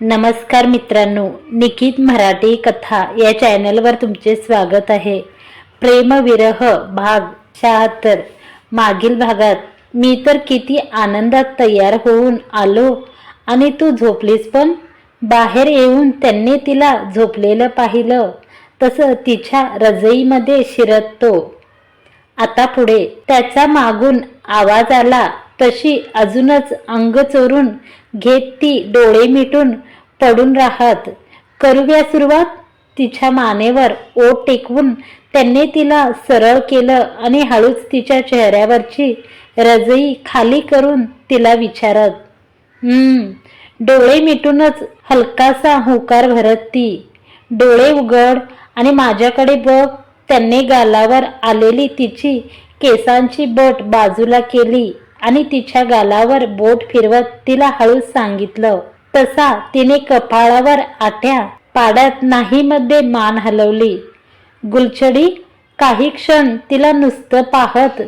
नमस्कार मित्रांनो, निकित मराठी कथा या चॅनलवर तुमचे स्वागत आहे. प्रेमविरह भाग 76. मागील भागात मी तर किती आनंदात तयार होऊन आलो आणि तू झोपलीस. पण बाहेर येऊन त्यांनी तिला झोपलेलं पाहिलं तसं तिच्या रजईमध्ये शिरतो. आता पुढे त्याचा मागून आवाज आला तशी अजूनच अंग चोरून घेत ती डोळे मिटून पडून राहत. करूया सुरुवात. तिच्या मानेवर ओठ टेकवून त्यांनी तिला सरळ केलं आणि हळूच तिच्या चेहऱ्यावरची रजई खाली करून तिला विचारत, डोळे मिटूनच हलकासा हुंकार भरत ती, डोळे उघड आणि माझ्याकडे बघ. त्यांनी गालावर आलेली तिची केसांची बोट बाजूला केली आणि तिच्या गालावर बोट फिरवत तिला हळूच सांगितलं. तसा तिने कपाळावर आठ्या पाडत नाही मध्ये मान हलवली. गुलछडी काही क्षण तिला नुसतं पाहत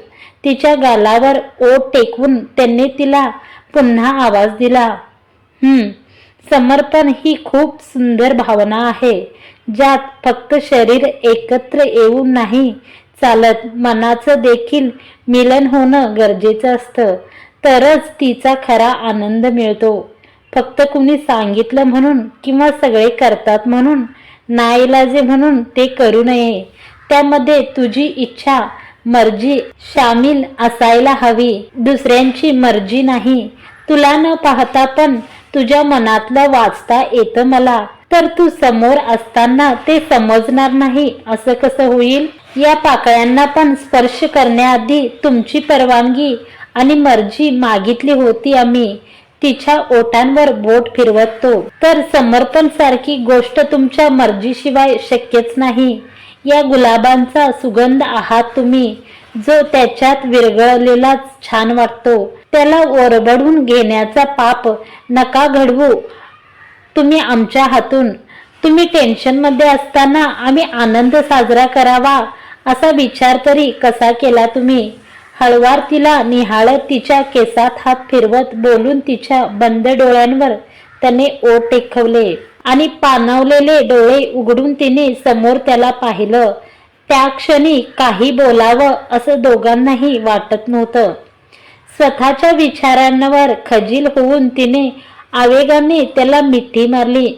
तिच्या गालावर ओठ टेकवून त्यांनी तिला पुन्हा आवाज दिला. समर्पण ही खूप सुंदर भावना आहे, ज्यात फक्त शरीर एकत्र येऊन नाही चालत, मनाचं देखील मिलन होणं गरजेचं असतं. तरच तिचा खरा आनंद मिळतो. फक्त कुणी सांगितलं म्हणून किंवा सगळे करतात म्हणून, नाईलाजे म्हणून ते करू नये. त्यामध्ये तुझी इच्छा मर्जी शामिल असायला हवी, दुसऱ्यांची मर्जी नाही. तुला न पाहता पण तुझ्या मनातलं वाचता येतं मला. तर तू समोर असताना ते समजणार नाही असं कसं होईल? या पाकळ्यांना पण स्पर्श करण्याआधी तुमची परवानगी आणि मर्जी मागितली होती आम्ही. तिच्या ओठांवर बोट फिरवतो. तर समर्पण सारखी गोष्ट तुमच्या मर्जीशिवाय शक्यच नाही. या गुलाबांचा सुगंध आहात तुम्ही, जो त्याच्यात विरघळलेलाच छान वाटतो. त्याला ओरबडून घेण्याचा पाप नका घडवू तुम्ही आमच्या हातून. तुम्ही टेन्शनमध्ये असताना आम्ही आनंद साजरा करावा असा विचार तरी कसा केला तुम्ही? हळवार तिला निहाळत तिच्या केसात हात फिरवत बोलून तिच्या बंद डोळ्यांवर त्याने ओठ टेकवले आणि पाणावलेले डोळे उघडून तिने समोर त्याला पाहिलं. त्या क्षणी काही बोलावं असं दोघांनाही वाटत नव्हतं. स्वतःच्या विचारांवर खजील होऊन तिने आवेगाने त्याला मिठी मारली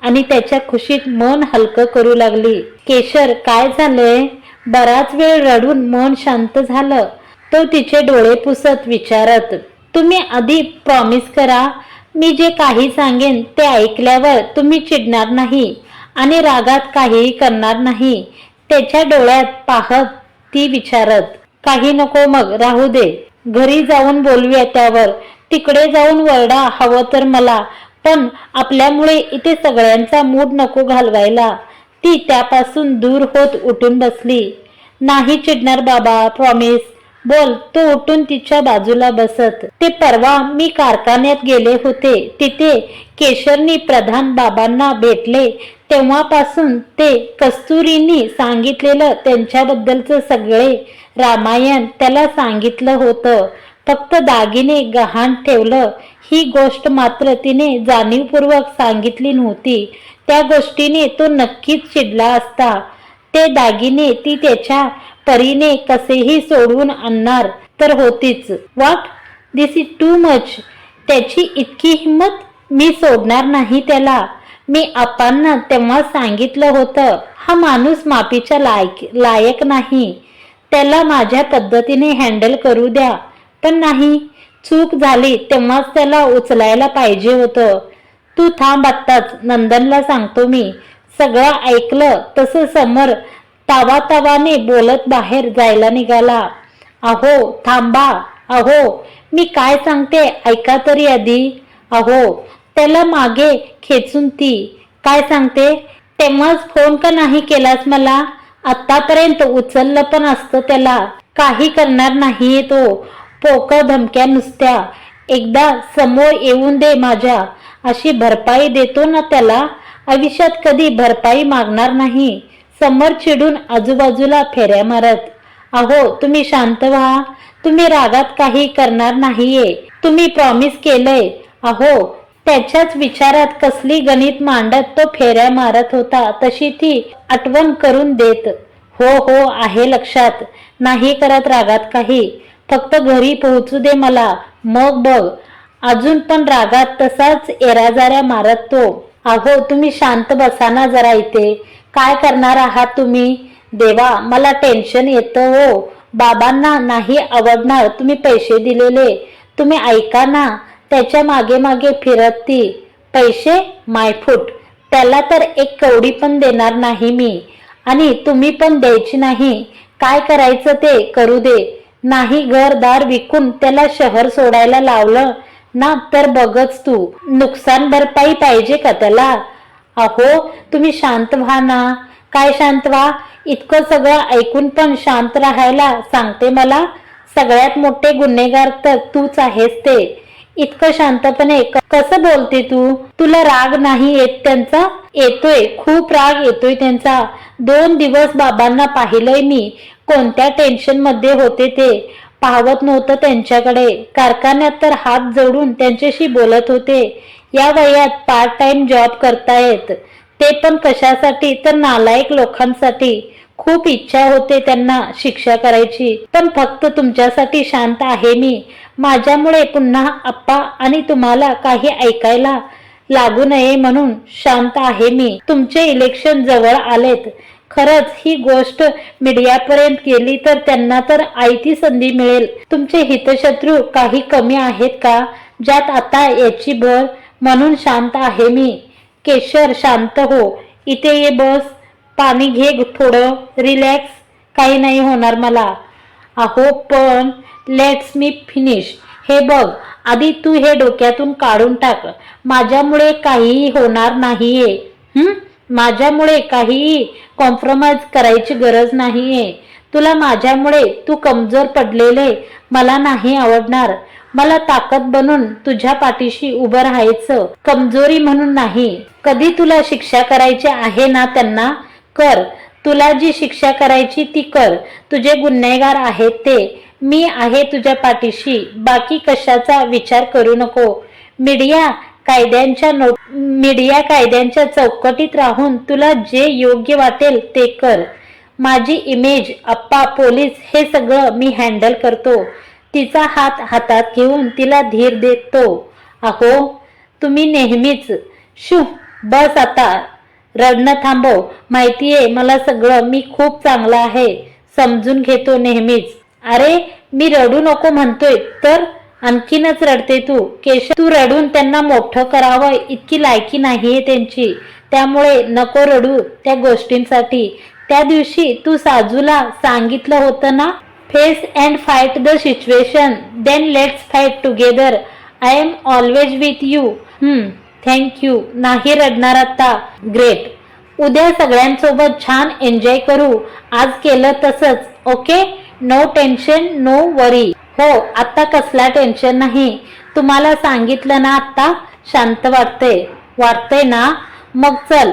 आणि त्याच्या खुशीत मन हलकं करू लागली. केशर, काय झालंय? बराच वेळ रडून मन शांत झालं. तो तिचे डोळे पुसत विचारत, तुम्ही आधी प्रॉमिस करा, मी जे काही सांगेन ते ऐकल्यावर तुम्ही चिडणार नाही आणि रागात काहीही करणार नाही. त्याच्या डोळ्यात पाहत ती विचारत, काही नको मग राहू दे, घरी जाऊन बोलूया त्यावर. तिकडे जाऊन वरडा हवं तर मला, पण आपल्यामुळे इथे सगळ्यांचा मूड नको घालवायला. ती त्यापासून दूर होत उठून बसली. नाही चिडणार बाबा, प्रॉमिस. बोल. तो उठून तिच्या बाजूला बसत, ते परवा मी कारखान्यात गेले होते, तिथे केशरनी प्रधान बाबांना भेटले. तेव्हापासून ते कस्तुरींनी सांगितलेलं त्यांच्याबद्दलचं सगळे रामायण त्याला सांगितलं होतं. फक्त दागिने गहाण ठेवलं ही गोष्ट मात्र तिने जाणीवपूर्वक सांगितली नव्हती. त्या गोष्टीने तो नक्कीच चिडला असता. ते दागिने ती त्याच्या परीने कसेही सोडवून आणणार तर होतीच. What? This is too much. त्याची इतकी हिंमत? मी सोडणार नाही त्याला. मी आपांना तेव्हा सांगितलं होतं, हा माणूस माफीच्या लायक नाही. त्याला माझ्या पद्धतीने हँडल करू द्या. पण नाही, चूक झाली तेव्हाच त्याला उचलायला पाहिजे होतं. तू थांब, आत्ताच नंदनला सांगतो मी. सगळं ऐकलं तसं समर तावातावाने बोलत बाहेर जायला निघाला. अहो थांबा, अहो मी काय सांगते ऐका तरी आधी. अहो, त्याला मागे खेचून ती, काय सांगते? तेव्हाच फोन का नाही केलास मला? आतापर्यंत उचललं पण असतं त्याला. काही करणार नाहीये तो. पोकळ धमक्या नुसत्या. एकदा समोर येऊन दे माझ्या, अशी भरपाई देतो ना त्याला. आयुष्यात कधी भरपाई मागणार नाही. समोर चिडून आजूबाजूला फेऱ्या मारत, अहो तुम्ही शांत व्हा. तुम्ही रागात काही करणार नाहीये. तुम्ही प्रॉमिस केलंय. अहो त्याच्याच विचारात कसली गणित मांडत तो फेऱ्या मारत होता तशी ती आठवण करून देत. हो हो आहे लक्षात. नाही करत रागात काही. फक्त घरी पोहोचू दे मला, मग बघ. अजून पण रागात तसाच एराजाऱ्या मारत तो. अहो तुम्ही शांत बसा ना जरा इथे. काय करणार आहात तुम्ही? देवा मला टेन्शन येतं हो. बाबांना नाही आवडणार तुम्ही पैसे दिलेले. तुम्ही ऐका ना. त्याच्या मागे मागे फिरत ती. पैसे? मायफूट. त्याला तर एक कवडी पण देणार नाही मी. आणि तुम्ही पण द्यायची नाही. काय करायचं ते करू दे. नाही घरदार विकून त्याला शहर सोडायला लावलं ना तर बघच तू. नुकसान भरपाई पाहिजे का त्याला? अहो तुम्ही शांत व्हा ना. काय शांत व्हा? इतकं सगळं ऐकून पण शांत राहायला सांगते मला? सगळ्यात मोठे गुन्हेगार तर तूच आहेस ते. इतकं शांतपणे कसं बोलते तू? तुला राग नाही येत त्यांचा? येतोय, खूप राग येतोय त्यांचा. 2 दिवस बाबांना पाहिलंय मी. कोणत्या टेन्शन मध्ये होते ते. पाहवत नव्हतं त्यांच्याकडे. कारखान्यात तर हात जोडून त्यांच्याशी बोलत होते. या वयात पार्ट टाइम जॉब करतायत. ते पण कशासाठी? तर नालायक लोकांसाठी. खूप इच्छा होते त्यांना शिक्षा करायची, पण फक्त तुमच्यासाठी शांत आहे मी. माझ्यामुळे पुन्हा आप्पा आणि तुम्हाला काही ऐकायला लागू नये म्हणून शांत आहे मी. तुमचे इलेक्शन जवळ आलेत. खरंच ही गोष्ट मीडियापर्यंत गेली तर त्यांना तर आयती संधी मिळेल. तुमचे हितशत्रू काही कमी आहेत का ज्यात आता याची भर? म्हणून शांत आहे मी. केशर शांत हो. इथे ये बस. पाणी घे थोडं. रिलॅक्स. काही नाही होणार मला. अहो पण लेट्स मी फिनिश. हे बघ आधी तू हे डोक्यातून काढून टाक. माझ्यामुळे काहीही होणार नाहीये. माझ्यामुळे काहीही कॉम्प्रोमाइज करायची गरज नाहीये. तुला माझ्यामुळे तू कमजोर पडलेले मला नाही आवडणार. मला ताकद बनून तुझ्या पाठीशी उभं राहायचं, कमजोरी म्हणून नाही. कधी तुला शिक्षा करायची आहे ना त्यांना कर. तुला जी शिक्षा करायची ती कर. तुझे गुन्हेगार आहेत ते. मी आहे तुझ्या पाठीशी. बाकी कशाचा विचार करू नको. मीडिया कायद्यांच्या चौकटीत राहून तुला जे योग्य वाटेल ते कर. माझी इमेज, आप्पा, पोलीस हे सगळं मी हँडल करतो. तिचा हात हातात घेऊन तिला धीर देतो. अहो तुम्ही नेहमीच. शू बस आता. रडणं थांबव. माहितीये मला सगळं. मी खूप चांगला आहे. समजून घेतो नेहमीच. अरे मी रडू नको म्हणतोय तर आणखीनच रडते तू. केशव तू रडून त्यांना मोठं करावं इतकी लायकी नाहीये त्यांची. त्यामुळे नको रडू त्या गोष्टींसाठी. त्या दिवशी तू साजूला सांगितलं होतं ना, face and fight the situation, then let's fight together. I am always with you. Thank you. नाही रडणार आता. ग्रेट. उद्या सगळ्यांसोबत छान एन्जॉय करू. आज केलं तसंच. ओके. नो टेन्शन, नो वरी. हो आता कसला टेन्शन नाही. तुम्हाला सांगितलं ना आता. शांत वाटतंय ना? मग चल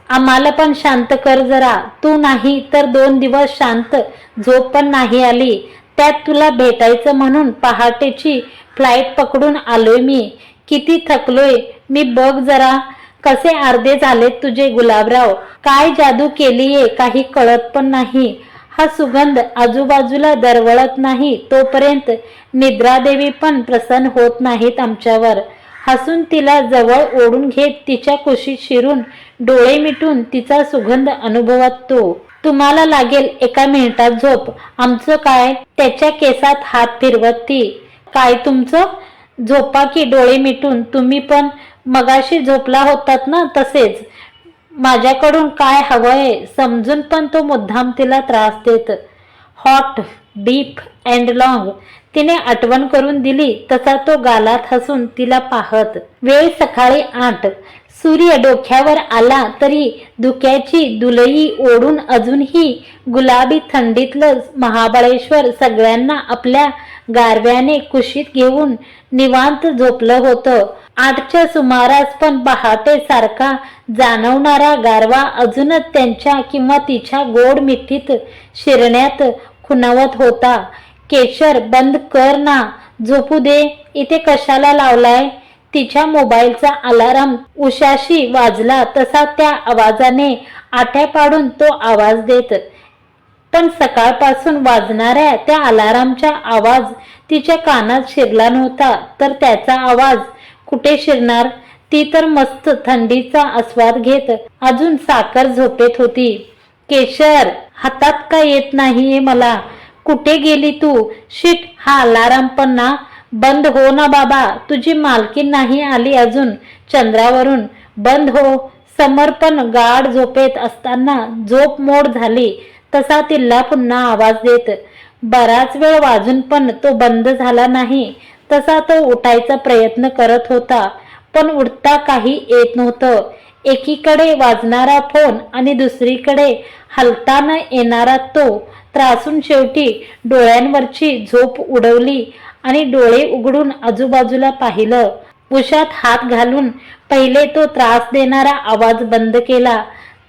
आम्हाला पण शांत कर जरा. तू नाही तर 2 दिवस शांत झोप पण नाही आली. त्यात तुला भेटायचं म्हणून पहाटेची फ्लाईट पकडून आलोय मी. किती थकलोय मी बघ जरा. कसे अर्धे झालेत तुझे गुलाबराव. काय जादू केलीये काही कळत पण नाही. हा सुगंध आजूबाजूला दरवळत नाही तोपर्यंत निद्रादेवी पण प्रसन्न होत नाहीत आमच्यावर. हसून तिला जवळ ओढून घेत तिच्या कुशीत शिरून डोळे मिटून तिचा सुगंध अनुभवत तो. तुम्हाला लागेल 1 मिनिटात झोप. आमचं काय? त्याच्या केसात हात फिरवत ती. काय तुमचं? झोपा की डोळे मिटून. तुम्ही पण मगाशी झोपला होतात ना तसेच. माझ्याकडून काय हवंय समजून पण तो मुद्दाम तिला त्रास देत. Hot, deep and long. तिने आठवण करून दिली तसा तो गालात हसून तिला पाहत. वेळ सकाळी 8. सूर्य डोक्यावर आला तरी धुक्याची दुलई ओढून अजूनही गुलाबी थंडीतलं महाबळेश्वर सगळ्यांना आपल्या गारव्याने कुशीत घेऊन निवांत झोपलं होतं. 8च्या सुमारास पण पहाटे सारखा जाणवणारा गारवा अजूनच त्यांच्या किंवा तिच्या गोड मिठीत शिरण्यात खुणावत होता. केशर बंद कर ना. झोपू दे. इथे कशाला लावलाय? तिच्या मोबाईलचा अलार्म उशाशी वाजला तसा त्या आवाजाने आट्या पाडून तो आवाज देत. पण सकाळपासून वाजणाऱ्या त्या अलार्मचा आवाज तिच्या कानात शिरला नव्हता. तर त्याचा आवाज कुठे शिरणार? ती तर मस्त थंडीचा आस्वाद घेत अजून साखर झोपेत होती. केशर, हातात का येत नाहीये मला? कुठे गेली तू? शिट, हा अलार्म पण ना बंद हो ना बाबा. तुझी मालकीण नाही आली अजून चंद्रावरून. बंद हो. समर पण गाढ झोपेत असताना झोप मोड झाली तसा तिला पुन्हा आवाज देत. बराच वेळ वाजून पण तो बंद झाला नाही. तसा तो उठायचा प्रयत्न करत होता पण उठता काही येत नव्हतं. एकीकडे वाजणारा फोन आणि दुसरीकडे हलता न येणारा तो त्रासून शेवटी डोळ्यांवरची झोप उडवली आणि डोळे उघडून आजूबाजूला पाहिलं. उशात हात घालून पहिले तो त्रास देणारा आवाज बंद केला.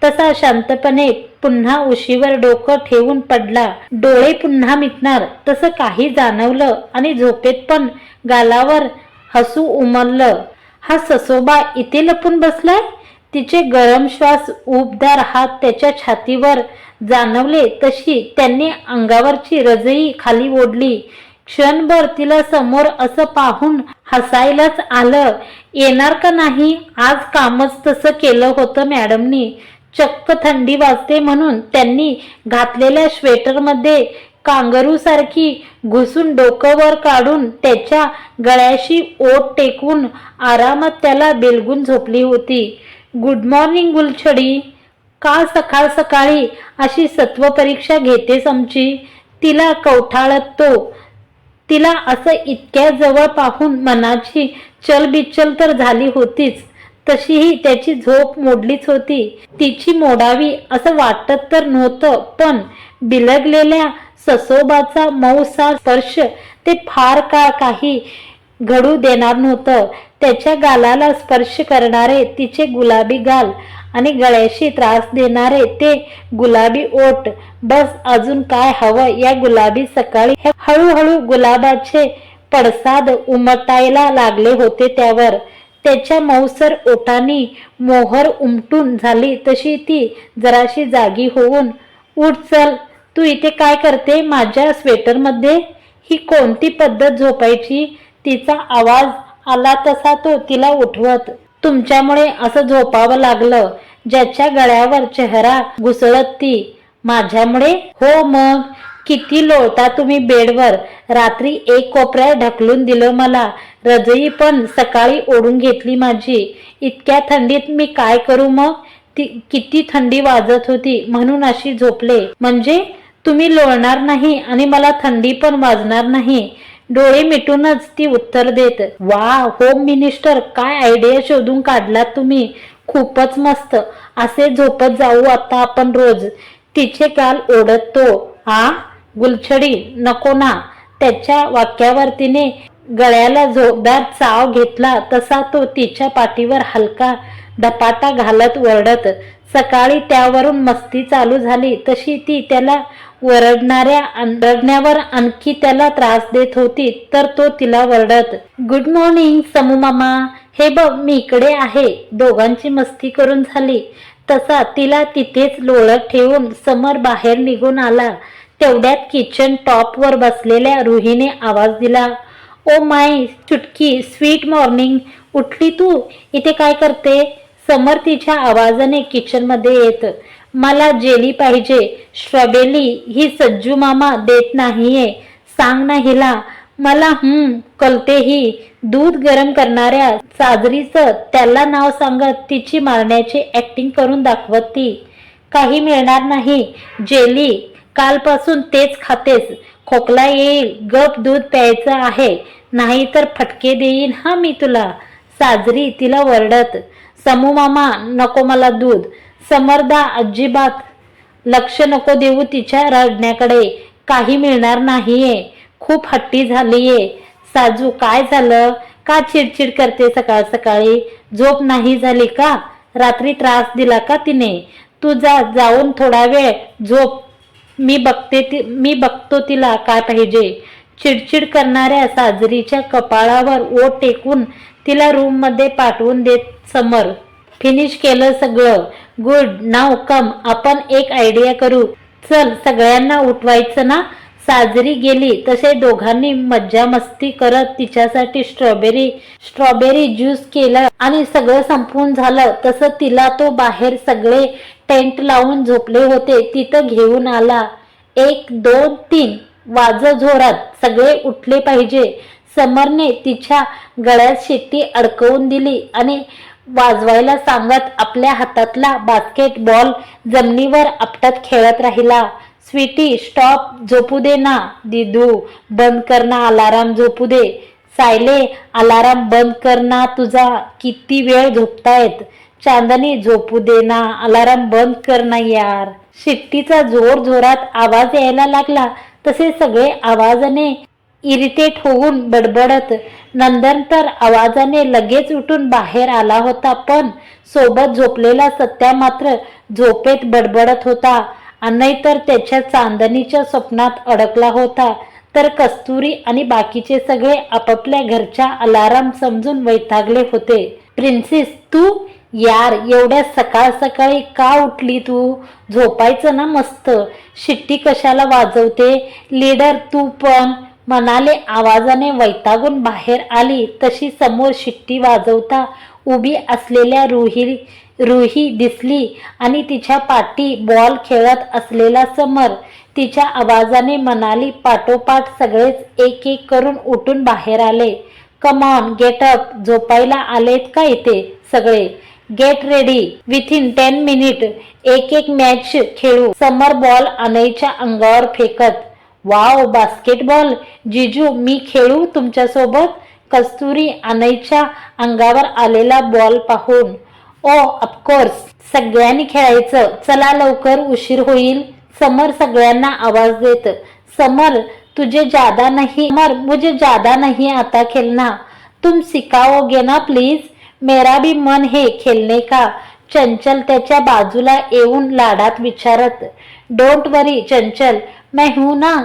तसा शांतपणे पुन्हा उशीवर डोकं ठेवून पडला. डोळे पुन्हा मिटणार तसं काही जाणवलं आणि झोपेत पण गालावर हसू उमललं. हा ससोबा इथे लपून बसलाय? तिचे गरम श्वास उबदार हात त्याच्या छातीवर जाणवले तशी त्यांनी अंगावरची रजई खाली ओढली. क्षणभर तिला समोर असं पाहून हसायलाच आलं. येणार का नाही? आज कामच तसं केलं होतं मॅडमनी. चक्क थंडी वाजते म्हणून त्यांनी घातलेल्या स्वेटरमध्ये कांगारूसारखी घुसून डोकं वर काढून त्याच्या गळ्याशी ओठ टेकून आरामात त्याला बेलगून झोपली होती. गुड मॉर्निंग गुलछडी. का सकाळ सकाळी अशी सत्वपरीक्षा घेतेस आमची? तिला कवठाळत तो. तिला असं इतक्या जवळ पाहून मनाची चलबिचल तर झाली होतीच. तशीही त्याची झोप मोडलीच होती. तिची मोडावी असं वाटत तर नव्हतं पण बिलगलेल्या ससोबाचा मऊसा स्पर्श ते फार काळ काही घडू देणार नव्हतं. त्याच्या गालाला स्पर्श करणारे तिचे गुलाबी गाल आणि गळ्याशी त्रास देणारे ते गुलाबी ओठ. बस अजून काय हवं या गुलाबी सकाळी? हळूहळू गुलाबाचे पडसाद उमटायला लागले होते त्यावर. त्याच्या मऊसर ओठांनी मोहर उमटून झाली तशी ती जराशी जागी होऊन, उठ चल. तू इथे काय करते माझ्या स्वेटरमध्ये? ही कोणती पद्धत झोपायची? तिचा आवाज आला तसा तो तिला उठवत. तुमच्यामुळे असं झोपावं लागलं. ज्याच्या गळ्यावर चेहरा घुसळत ती. माझ्यामुळे? हो मग. किती लोळता तुम्ही बेडवर. रात्री एक कोपऱ्यात ढकलून दिलं मला. रजई पण सकाळी ओढून घेतली माझी. इतक्या थंडीत मी काय करू मग? किती थंडी वाजत होती म्हणून अशी झोपले. म्हणजे तुम्ही लोळणार नाही आणि मला थंडी पण वाजणार नाही. डोळे मिटूनच ती उत्तर देत. वा होम मिनिस्टर, काय आयडिया शोधून काढलात तुम्ही. खूपच मस्त. असे झोपत जाऊ आता आपण रोज. तिचे गाल ओढत तो. आ गुलछडी, नको ना. त्याच्या वाक्यावर तिने गळ्याला जोरदार चाव घेतला तसा तो तिच्या पाठीवर हलका धपाटा घालत वरडत. सकाळी त्यावरून मस्ती चालू झाली तशी ती त्याला वरडण्यावर आणखी त्याला त्रास देत होती. तर तो तिला वरडत. गुड मॉर्निंग समू मामा. हे बघ मी इकडे आहे. दोघांची मस्ती करून झाली तसा तिला तिथेच लोळत ठेवून समर बाहेर निघून आला. तेवढ्यात किचन टॉपवर बसलेल्या रुहीने आवाज दिला. ओ माय चुटकी, स्वीट मॉर्निंग. उठली तू? इथे काय करते? समर तिच्या आवाजाने किचनमध्ये येत. मला जेली पाहिजे. स्ट्रॉबेरी ही सज्जू मामा देत नाहीये. सांग ना हिला. मला कळते ही. दूध गरम करणाऱ्या साजरीचं त्याला नाव सांगत तिची मारण्याची ऍक्टिंग करून दाखवत ती. काही मिळणार नाही. जेली कालपासून तेच खातेस. खोकला येईल. गप दूध प्यायचं आहे नाही तर फटके देईन हा मी तुला. साजरी तिला वरडत. समू मामा नको मला दूध. समरदा अजिबात लक्ष नको देऊ तिच्या रडण्याकडे. काही मिळणार नाहीये. खूप हट्टी झालीये. साजू काय झालं? का चिडचिड करते सकाळ सकाळी? झोप नाही झाली का? रात्री त्रास दिला का तिने? तू जाऊन थोडा वेळ झोप. मी बघतो तिला काय पाहिजे. चिडचिड करणाऱ्या साजरीच्या कपाळावर ओठ टेकून तिला रूममध्ये पाठवून देत समर. फिनिश केलं सगळं. गुड, नाव कम, आपण एक आयडिया करू. चल, सगळ्यांना उठवायचं ना. साजरी गेली तसे दोघांनी मज्जा मस्ती करत तिच्यासाठी स्ट्रॉबेरी ज्यूस केलं आणि सगळं संपवून झालं तसं तिला तो बाहेर सगळे टेंट लावून झोपले होते तिथं घेऊन आला. 1 2 3 वाज जोरात, सगळे उठले पाहिजे. समरने तिच्या गळ्यात शिट्टी अडकवून दिली आणि वाजवायला सांगत आपल्या हातातला बास्केटबॉल जमिनीवर आपटत खेळत राहिला. स्वीटी, स्टॉप, झोपू दे ना. दिदू, बंद कर ना अलाराम, झोपू दे. सायले, अलाराम बंद कर ना तुझा, किती वेळ झोपतायत. चांदनी, झोपू दे ना, अलाराम बंद कर ना यार. शिट्टीचा जोर जोरात आवाज यायला लागला तसे सगळे आवाजाने इरिटेट होऊन बडबडत. नंदन तर आवाजाने लगेच उठून बाहेर आला होता, पण सोबत झोपलेला सत्या मात्र झोपेत बडबडत होता. नाहीतर त्याच्या चांदणीच्या स्वप्नात अडकला होता. तर कस्तुरी आणि बाकीचे सगळे आपापल्या घरच्या अलाराम समजून वैतागले होते. प्रिन्सेस, तू यार एवढ्या सकाळ सकाळी का उठली तू? झोपायचं ना मस्त. शिट्टी कशाला वाजवते? लीडर तू पण, म्हणाले आवाजाने वैतागून बाहेर आली तशी समोर शिट्टी वाजवता उभी असलेल्या रुही दिसली आणि तिच्या पाठी बॉल खेळत असलेला समर. तिच्या आवाजाने म्हणाली पाठोपाठ सगळेच एक एक करून उठून बाहेर आले. कम ऑन, गेट अप, झोपायला आलेत का इथे सगळे? गेट रेडी, विथिन 10 मिनिट एक एक मॅच खेळू. समर बॉल अनईच्या अंगावर फेकत. Wow, basketball. जिजू, मी खेळू तुमच्यासोबत? कस्तुरी अनईच्या अंगावर आलेला बॉल पाहून. ओ ऑफकोर्स, सगळ्यांनी खेळायचं, चला लवकर, उशीर होईल. समर सगळ्यांना आवाज देत. समर, मुझे ज्यादा नहीं आता खेलना, तुम सिखाओगे ना प्लीज, मेरा भी मन है खेलने का. चंचल त्याच्या बाजूला येऊन लाडात विचारत. डोंट वरी चंचल, मैं हूं ना,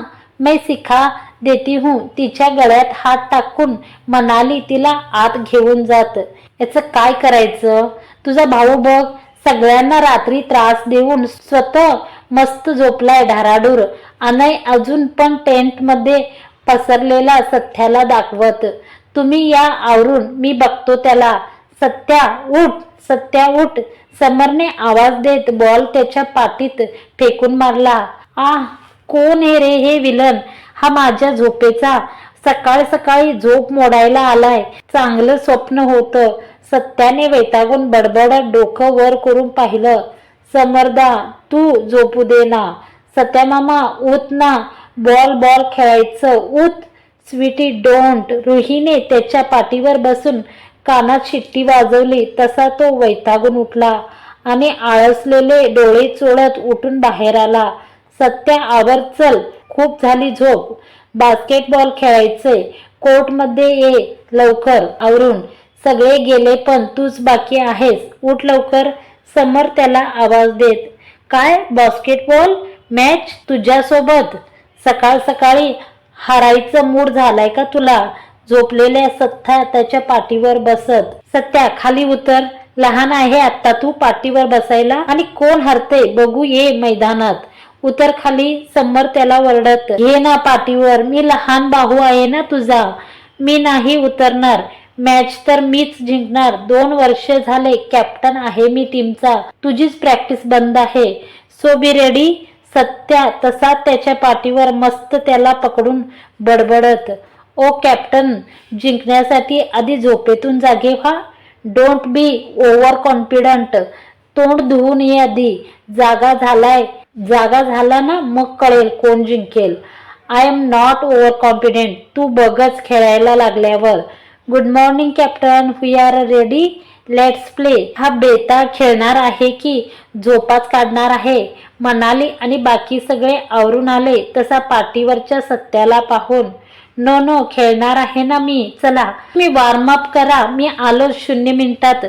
मैं सिखा देती हूँ. तिच्या गळ्यात हात टाकून म्हणाली तिला आत घेऊन जात. याचं काय करायचं? तुझा भाऊ बघ, सगळ्यांना रात्री त्रास देऊन स्वतः मस्त झोपलाय ढाराडूर. अनय अजून पण टेंट मध्ये पसरलेला सत्याला दाखवत. तुम्ही या आवरून, मी बघतो त्याला. सत्या उठ, सत्या उठ. समरने आवाज देत बॉल त्याच्या पाठीत फेकून मारला. कोण आहे रे हे विलन? हा माझ्या झोपेचा सकाळ सकाळी झोप मोडायला आलाय. चांगलं स्वप्न होतं. सत्याने वैतागून बडबडत डोकं वर करून पाहिलं. समरदा, तू झोपू दे ना. सत्या मामा, उठ ना, बॉल खेळायचं, उठ. स्वीटी, डोंट. रुहीने त्याच्या पाठीवर बसून कानात शिट्टी वाजवली तसा तो वैतागून उठला आणि आळसलेले डोळे चोळत उठून बाहेर आला. सत्या, आवर, चल, खूप झाली झोप. बास्केटबॉल खेळायचंय. कोर्टमध्ये ये लवकर आवरून. सगळे गेले पण तूच बाकी आहेस, उठ लवकर. समर त्याला आवाज देत. काय बास्केटबॉल मॅच तुझ्यासोबत? सकाळ सकाळी हारायचं मूड झालाय का तुला? झोपलेल्या सत्या त्याच्या पाठीवर बसत. सत्या, खाली उतर. लहान आहे आता तू पाठीवर बसायला. आणि कोण हरते बघू, ये मैदानात. उतर खाली. समर त्याला वरडत. घे ना पाठीवर, मी लहान भाऊ आहे ना तुझा. मी नाही उतरणार. मॅच तर मीच जिंकणार. 2 वर्ष झाले कॅप्टन आहे मी टीमचा. तुझीच प्रॅक्टिस बंद आहे. So be ready. सत्या तसा त्याच्या पाठीवर मस्त त्याला पकडून बडबडत. ओ कॅप्टन, जिंकण्यासाठी आधी झोपेतून जागे व्हा. Don't be over confident. तोंड धुवून ये आधी. जागा झाला ना मग कळेल कोण जिंकेल. I am not over confident. तू बघच खेळायला लागल्यावर. Good morning captain, we are ready, let's play. हा बेताळ खेळणार आहे की झोपाच काढणार आहे, म्हणाली आणि बाकी सगळे आवरून आले तसा पाठीवरच्या सत्याला पाहून. नो, खेळणार आहे ना मी. चला, मी वॉर्म अप करा, मी आलो 0 मिनिटात.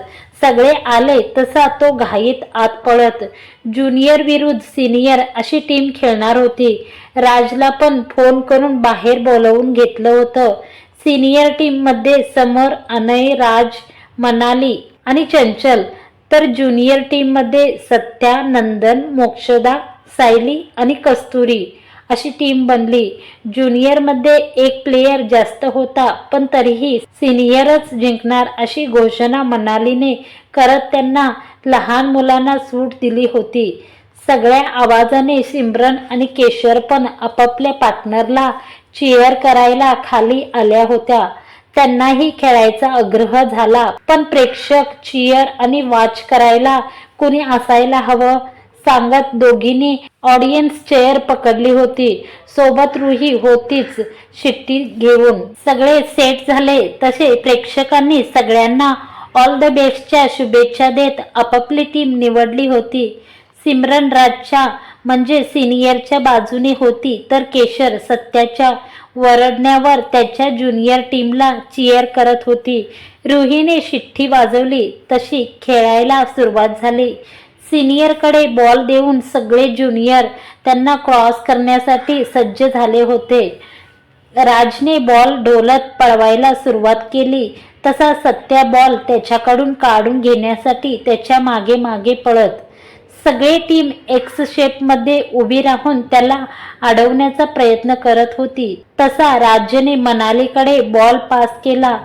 सगळे आले तसा तो घाईत आत पळत ज्युनियर विरुद्ध सिनियर अशी टीम खेळणार होती. राजला पण फोन करून बाहेर बोलवून घेतलं होतं. सिनियर टीम मध्ये समर, अनय, राज, मनाली आणि चंचल, तर ज्युनियर टीम मध्ये सत्या, नंदन, मोक्षदा, सायली आणि कस्तुरी अशी टीम बनली. ज्युनियर मध्ये एक प्लेयर जास्त होता, पण तरीही सिनियरच जिंकणार अशी घोषणा मनालीने करत त्यांना लहान मुलांना सूट दिली होती. सगळ्या आवाजाने सिमरन आणि केशर पण आपापल्या पार्टनरला चीअर करायला खाली आल्या होत्या. त्यांनाही खेळायचा आग्रह झाला, पण प्रेक्षक, चीअर आणि वॉच करायला कोणी असायला हवं सांगत दोघींनी ऑडियन्स चेअर पकडली होती. सोबत रुही होतीच शिट्टी घेऊन. सगळे सेट झाले तसे प्रेक्षकांनी सगळ्यांना ऑल द बेस्टच्या शुभेच्छा देत आपापली टीम निवडली होती. सिमरन राजच्या म्हणजे सिनियरच्या बाजूने होती, तर केशर सत्याच्या वरडण्यावर त्याच्या ज्युनियर टीमला चीअर करत होती. रुहीने शिट्टी वाजवली तशी खेळायला सुरुवात झाली. सिनियरकडे बॉल देऊन सगळे ज्युनियर त्यांना क्रॉस करण्यासाठी सज्ज झाले होते. राजने बॉल ढोलत पळवायला सुरुवात केली तसा सत्या बॉल त्याच्याकडून काढून घेण्यासाठी त्याच्या मागे मागे पळत. सगळे टीम एक्स शेपमध्ये उभी राहून त्याला अडवण्याचा प्रयत्न करत होती. तसा राजने मनालीकडे बॉल पास केला.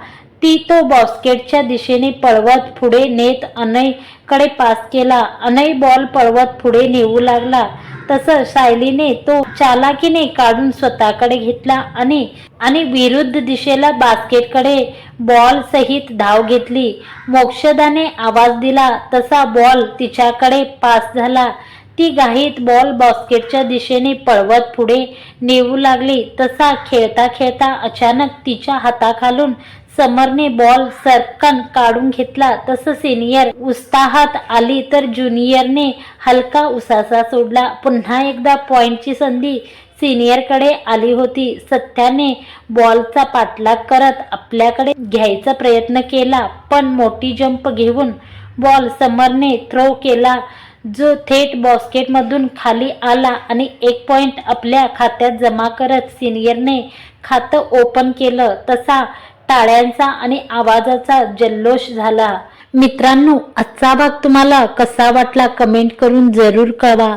ती तो बास्केटच्या दिशेने पळवत पुढे नेत अनय कडे पास केला. अनय बॉल पळवत पुढे नेऊ लागला. तसं सायलीने तो चालाकीने काढून स्वतःकडे घेतला आणि विरुद्ध दिशेला बास्केटकडे बॉल सहित धाव घेतली. मोक्षदाने आवाज दिला तसा बॉल तिच्याकडे पास झाला. ती घाईत बॉल बास्केटच्या दिशेने पळवत पुढे नेऊ लागली. तसा खेळता खेळता अचानक तिच्या हाताखालून समरने बॉल सरकन काढून घेतला. तसं सिनियर उत्साहात आली तर ज्युनियरने हलका उसासा सोडला. पुन्हा एकदा पॉइंटची संधी सिनियरकडे आली होती. सत्याने बॉलचा पाठलाग करत आपल्याकडे घ्यायचा प्रयत्न केला, पण मोठी जंप घेऊन बॉल समरने थ्रो केला, जो थेट बास्केटमधून खाली आला आणि 1 पॉइंट आपल्या खात्यात जमा करत सिनियरने खातं ओपन केलं. तसा टाळ्यांचा आणि आवाजाचा जल्लोष झाला. मित्रांनो, आजचा भाग तुम्हाला कसा वाटला कमेंट करून जरूर कळवा.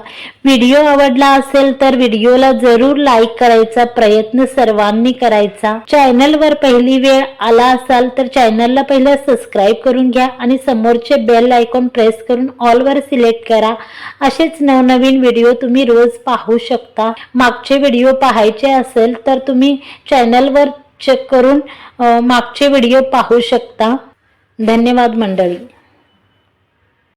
व्हिडिओ आवडला असेल तर व्हिडिओला जरूर लाईक करायचा प्रयत्न सर्वांनी करायचा. चॅनलवर पहिली वेळ आला असाल तर चॅनलला पहिलं सबस्क्राईब करून घ्या आणि समोरचे बेल आयकॉन प्रेस करून ऑल वर सिलेक्ट करा. असेच नवनवीन व्हिडिओ तुम्ही रोज पाहू शकता. मागचे व्हिडिओ पाहायचे असेल तर तुम्ही चॅनलवर चेक करून मागचे व्हिडिओ पाहू शकता. धन्यवाद मंडळी.